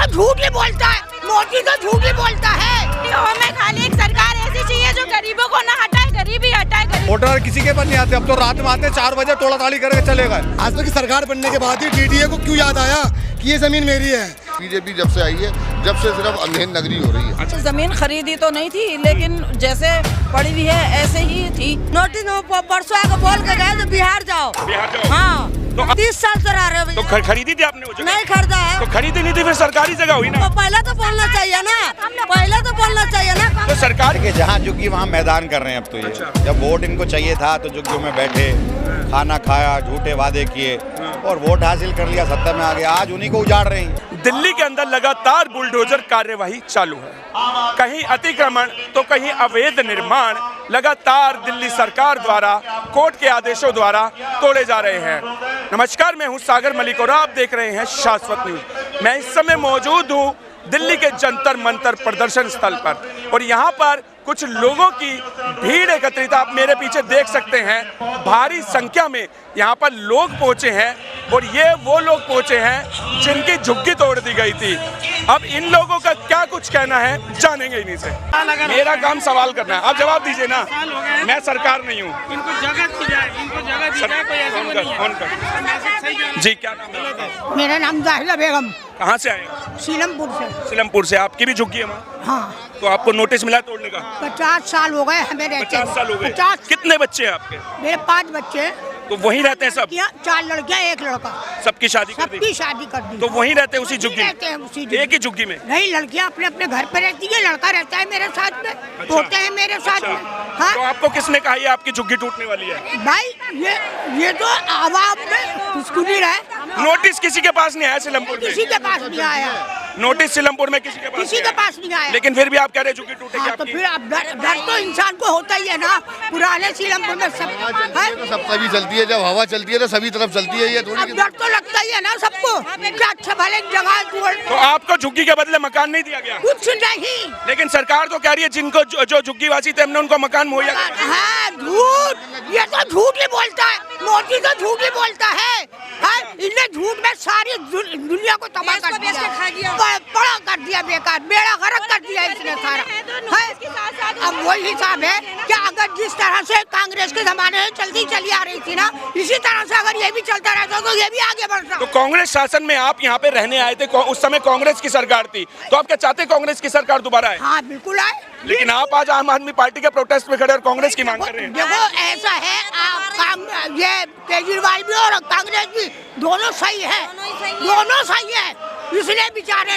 झूठ ही बोलता है, मोदी तो झूठ ही बोलता है। तो हमें खाली एक सरकार ऐसी चाहिए जो गरीबों को ना हटाए, गरीबी हटाए। वोटर किसी के पास नहीं आते, अब तो रात में आते 4 बजे टोला ताली करके चले गए। आज तक की सरकार बनने के बाद ही डीडीए को क्यों याद आया कि ये जमीन मेरी है। बीजेपी जब से आई है, जब से सिर्फ अंधेर नगरी हो रही है। अच्छा, जमीन खरीदी तो नहीं थी, लेकिन जैसे पड़ी हुई है ऐसे ही थी। नोटिस परसों आके बोल के गए तो बिहार जाओ। हाँ, तो 30 साल से रह रहे हो। तो खरीदी थी आपने वो जगह? नहीं खरीदा है। तो खरीदी नहीं थी, फिर सरकारी जगह हुई ना। तो पहले तो बोलना चाहिए ना, पहले तो बोलना चाहिए ना। तो सरकार के जहाँ झुग्गी वहाँ मैदान कर रहे हैं अब तो ये। अच्छा। जब वोट इनको चाहिए था तो झुग्गियों में बैठे, खाना खाया, झूठे वादे किए और वोट हासिल कर लिया, सत्ता में आ गया। आज उन्हीं को उजाड़ रहे हैं। दिल्ली के अंदर लगातार बुलडोजर कार्यवाही चालू है। कहीं अतिक्रमण तो कहीं अवैध निर्माण लगातार दिल्ली सरकार द्वारा कोर्ट के आदेशों द्वारा तोड़े जा रहे हैं। नमस्कार, मैं हूं सागर मलिक और आप देख रहे हैं शाश्वत न्यूज। मैं इस समय मौजूद हूं दिल्ली के जंतर मंतर प्रदर्शन स्थल पर और यहां पर कुछ लोगों की भीड़ एकत्रित आप मेरे पीछे देख सकते हैं। भारी संख्या में यहाँ पर लोग पहुँचे हैं और ये वो लोग पहुँचे हैं जिनकी झुग्गी तोड़ दी गई थी। अब इन लोगों का क्या कुछ कहना है जानेंगे इन्हीं से। मेरा काम सवाल करना है, आप जवाब दीजिए ना। मैं सरकार नहीं हूँ। इनको जगह दी जाए, इनको जगह दी जाए, कोई ऐसा नहीं है। जी, क्या नाम है? मेरा नाम जाहिदा बेगम। कहाँ से आए? सीलमपुर से। सीलमपुर से। आपकी भी झुग्गी है वहाँ? हाँ। तो आपको नोटिस मिला तोड़ने का? 50 साल हो गए हमें रहते। 50 साल हो गए। 50। कितने बच्चे हैं आपके? मेरे 5 बच्चे। तो वहीं रहते हैं सब? 4 लड़कियां 1 लड़का। सबकी शादी कर दी? सबकी शादी कर दी। तो वहीं रहते हैं उसी झुग्गी रहते हैं उसी में? एक ही झुग्गी में? नहीं, लड़कियां अपने अपने घर पे रहती है, लड़का रहता है मेरे साथ में। पोते हैं मेरे साथ में। हाँ। तो आपको किसने कहा ये आपकी झुग्गी टूटने वाली है? भाई ये तो आवाम में फुसकुली है। नोटिस किसी के पास नहीं आया सीलमपुर में? किसी के पास नहीं आया नोटिस सीलमपुर में किसी के पास नहीं आया। लेकिन फिर भी आप कह रहे झुग्गी टूटेगी हाँ, तो आपकी? फिर अब डर तो इंसान को होता ही है ना। पुराने सीलमपुर में सब सब तभी चलती है, जब हवा चलती है तो सभी तरफ चलती है। ये थोड़ी अब डर तो लगता ही है ना सबको। क्या अच्छा भले जगह तो आपको झुग्गी के बदले मकान नहीं दिया गया? कुछ नहीं। लेकिन सरकार तो कह रही है जिनको जो झुग्गी वासी थे हमने उनको मकान मुहैया कराया। हाँ, झूठ। ये तो झूठ ही बोलता है, मोदी तो झूठ ही बोलता है। इन्हें झूठ में सारी दुनिया को तबाह कर दिया, बड़ा कर दिया, बेकार बेड़ा गर्क कर दिया इसने सारा। अब वही हिसाब है कि अगर जिस तरह से कांग्रेस के जमाने में चलती चली आ रही थी ना, इसी तरह से अगर ये भी चलता रहता तो ये भी आगे बढ़ता। तो कांग्रेस शासन में आप यहाँ पे रहने आए थे, उस समय कांग्रेस की सरकार थी, तो आप क्या चाहते कांग्रेस की सरकार दोबारा आए? हाँ, बिल्कुल आए। लेकिन आप आज आम आदमी पार्टी के प्रोटेस्ट में खड़े और कांग्रेस की मांग कर रहे हैं। देखो ऐसा है, ये केजरीवाल भी और कांग्रेस भी दोनों सही है, दोनों सही है। इसलिए बेचारे